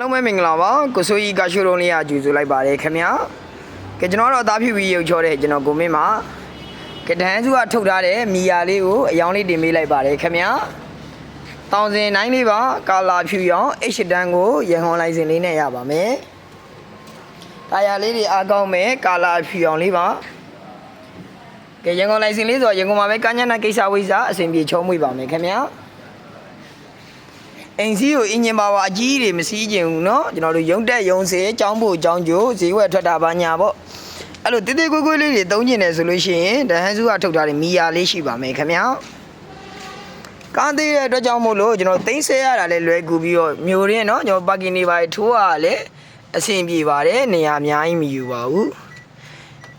လုံးပဲမင်္ဂလာပါကိုဆိုကြီးကရှိုးလုံးလေးအကျူဆိုလိုက်ပါတယ်ခင်ဗျာကဲကျွန်တော်တော့အသားဖြူပြီးရုပ်ချောတဲ့ကျွန်တော်ကိုမင်းမှာကတန်းစုကထုတ်ထားတဲ့မီယာလေးကိုအယောင်လေးတင်ပေးလိုက်ပါတယ်ခင်ဗျာတောင်စင်နိုင်လေးပါကာလာဖြူရောင် H တန်းကိုရန်ဟွန်လိုင်စင်လေးနဲ့ရပါမယ်တာယာလေးတွေအားကောင်းမယ်ကာလာဖြူရောင်လေးပါကဲရန်ကုန်လိုင်စင်လေးဆိုရန်ကုန်မှာပဲကညနာကိစ္စဝိစာအစဉ်ပြေချုံးမွေးပါမယ်ခင်ဗျာအိမ်စီးကိုအင်ဂျင်ပါဝါအကြီးတွေမစီးကျင်ဘူးเนาะကျွန်တော်တို့ရုံတက်ရုံစေအကြောင်းဖို့အကြောင်းကျိုးဈေးဝယ်ထွက်တာပါညာပေါ့အဲ့လိုတိတိကွေးကွေးလေးတွေသုံးကျင်တယ်ဆိုလို့ရှိရင်ဒဟန်စုကထုတ်ထားတဲ့မီယာလေးရှိပါမယ်ခင်ဗျာကားသေးတဲ့အတွက်ကြောင့်မို့လို့ကျွန်တော်သိမ်းဆဲရတာလည်းလွယ်ကူပြီးတော့မျိုးရင်းเนาะကျွန်တော်ပါကင်နေပါထိုးရလည်းအဆင်ပြေပါတယ်နေရာအများကြီးမယူပါဘူး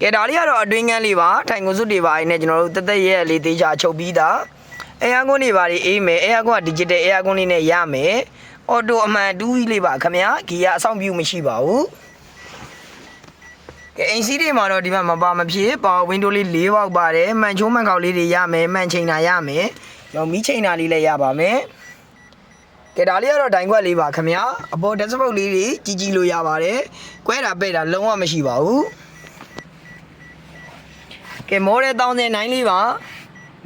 ကဲဒါလေးကတော့အတွင်းကန်းလေးပါထိုင်ကုန်စုတွေပါနေကျွန်တော်တို့တက်တက်ရဲလေးသေးချာချုပ်ပြီးသားအဲယာကွန်းတွေပါအေးမယ်အဲယာကွန်းက digital အဲယာကွန်းလေးနဲ့ရမယ်အော်တိုအမှန်တူးကြီးလေးပါခင်ဗျာဂီယာအဆောင်ပြုမရှိပါဘူးကဲအင်စီးတွေမှာတော့ဒီမှာမပါမဖြစ်ပါဝင်းဒိုးလေး၄ပေါက်ပါတယ်မှန်ချိုးမှန်ကောက်လေးတွေရမယ်မှန်ချိန်တာရမယ်ရောမီးချိန်တာလေးလည်းရပါမယ်ကဲဒါလေးကတော့ဒိုင်ခွက်လေးပါခင်ဗျာအပေါ်တက်စပုတ်လေးတွေကြီးကြီးလို့ရပါတယ်ကွဲတာပဲ့တာလုံးဝမရှိပါဘူးကဲမောတဲ့တောင်းစင်နိုင်လေးပါ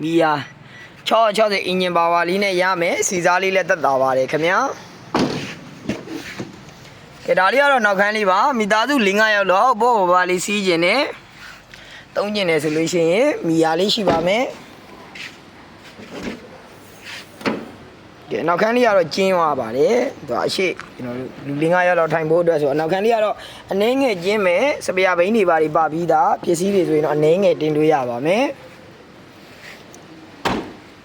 မီယာ60အင်ဂျင်ပါဝါလေးနဲ့ရမယ်စီစားလေးလည်းတက်တာပါတယ်ခင်ဗျာကဲဒါလေးကတော့နောက်ခန်းလေးပါမိသားစု4-5ယောက်တော့ဘောဘာလေးစီးကျင်နေသုံးကျင်နေဆိုလို့ရှိရင်မီယာလေးရှိပါမယ်ကဲနောက်ခန်းလေးကတော့ကျင်းသွားပါတယ်သူအရှိကျွန်တော်တို့လူ4-5ယောက်တော့ထိုင်ဖို့အတွက်ဆိုတော့နောက်ခန်းလေးကတော့အနှင်းငယ်ကျင်းမယ်စပယ်ဘိန်းတွေပါပြီးသားပစ္စည်းတွေဆိုရင်တော့အနှင်းငယ်တင်လို့ရပါမယ်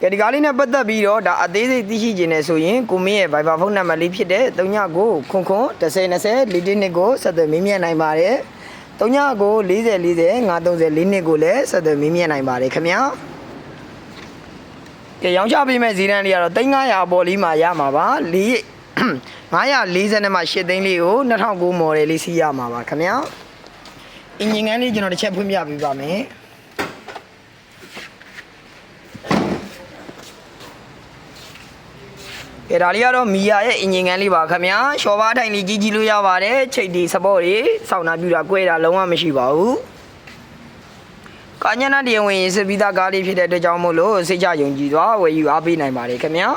ကဲဒီကားလေးနဲ့ပတ်သက်ပြီးတော့ဒါအသေးစိတ်သိရှိခြင်းနဲ့ဆိုရင်ကိုမင်းရဲ့ Viber ဖုန်းနံပါတ်လေးဖြစ်တဲ့39ခွန်1020 42ကိုဆက်သွယ်မေးမြန်းနိုင်ပါတယ်39 40 40 530 42ကိုလည်းဆက်သွယ်မေးမြန်းနိုင်ပါတယ်ခင်ဗျာကဲရောင်းချပေးမဲ့ဈေးတန်းလေးကတော့3500အပေါ်လေးမှာရမှာပါ940နဲ့မှ8သိန်းလေးကို2009မော်ဒယ်လေးစီးရမှာပါခင်ဗျာအင်ဂျင်ကန်းလေးကျွန်တော်တစ်ချက်ဖွင့်ပြပေးပါမယ်ကဲဒါလေးကတော့မီယာရဲ့အင်ဂျင်ကန်းလေးပါခင်ဗျာရှော်ပါထိုင်လေးကြီးကြီးလို့ရပါတယ်ချိတ်ဒီစပေါ့တွေစောင့်နာပြူတာကွဲတာလုံးဝမရှိပါဘူးကာညနာတရားဝင်စစ်ပြီးသားကားလေးဖြစ်တဲ့အတွက်ကြောင့်မို့လို့စိတ်ချယုံကြည်သွားဝယ်ယူအားပေးနိုင်ပါတယ်ခင်ဗျာ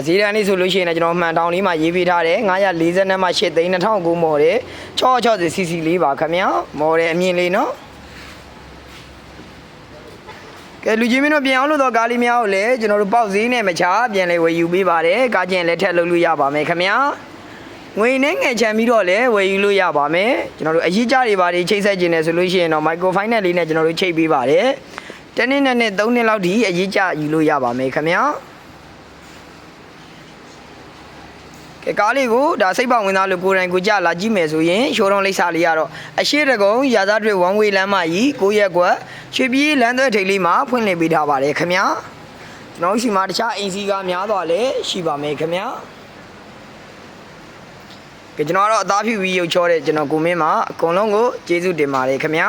ဈေးတန်းလေးဆိုလို့ရှိရင်လည်းကျွန်တော်မှန်တောင်လေးမှာရေးပေးထားတယ်940နဲ့မှ8သိန်း2009မော်တယ်660 cc လေးပါခင်ဗျာမော်တယ်အမြင်လေးနော်ကဲလူကြီးမင်းတို့ပြန်အောင်လို့တော့ကားလေးများကိုလည်းကျွန်တော်တို့ပေါက်ဈေးနဲ့မချပြန်လဲဝယ်ယူပေးပါတယ်ကားကျင်လည်းထက်လုပ်လို့ရပါမယ်ခင်ဗျာငွေနဲ့ငယ်ချမ်းပြီးတော့လည်းဝယ်ယူလို့ရပါမယ်ကျွန်တော်တို့အရေးကြတွေပါတယ်ချိတ်ဆက်ခြင်းနဲ့ဆိုလို့ရှိရင်တော့ micro finance လေးနဲ့ကျွန်တော်တို့ချိတ်ပေးပါတယ်တနေ့နဲ့3နှစ်လောက်ထိအရေးကြယူလို့ရပါမယ်ခင်ဗျာကဲကားလေးကိုဒါစိတ်ပေါဝင်သားလို့ကိုယ်တိုင်ကိုကြလာကြည့်မယ်ဆိုရင်ရှိုးတော်လိပ်စာလေးကတော့အရှိတကုံရာသားတွေ one way လမ်းမကြီး9ရက်ကွက်ရွှေပြည်လမ်းသွဲထိပ်လေးမှာဖွင့်လှစ်ပေးထားပါတယ်ခင်ဗျာကျွန်တော်ရှိမှာတခြားအိမ်စီကားများသွားလဲရှိပါမယ်ခင်ဗျာကဲကျွန်တော်ကတော့အသားဖြူပြီးရုပ်ချောတဲ့ကျွန်တော်ကိုမင်းမှာအကုန်လုံးကိုကျေးဇူးတင်ပါတယ်ခင်ဗျာ